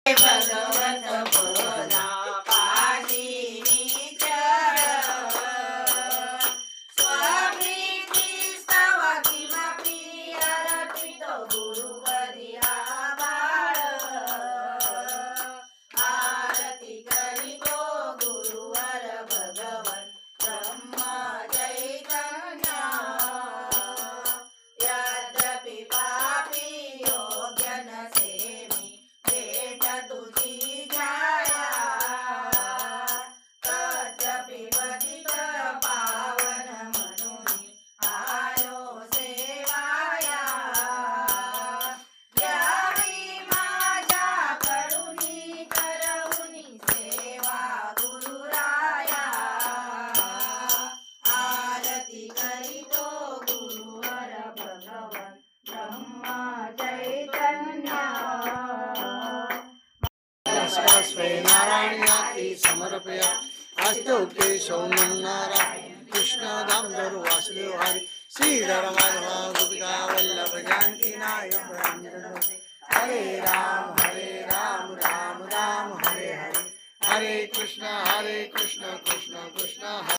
भगवत बोला पाशी निचळ स्वप्रीती स्तव किमपि अर्पित गुरुपदी आभाळ आरती करितो गुरुवर भगवन ब्रह्म चैतन्य यद्यपि पापी योग्य नसेमी भेट तुझी घ्याया तद्यपि पतित पावन म्हणून आयो सेवाया यावी माझ्याकडून करहुनी सेवा गुरुराया आरती करितो गुरुवर भगवन ब्रह्म चैतन्य स्वस्वे नारायणाति समर्पया अस्तु केशव नारायण कृष्ण दामोदर वासुदेव हरि श्रीधर माधव गोपिका वल्लभ जानकी नायक हरे राम राम राम हरे हरे हरे कृष्ण कृष्ण कृष्ण हरे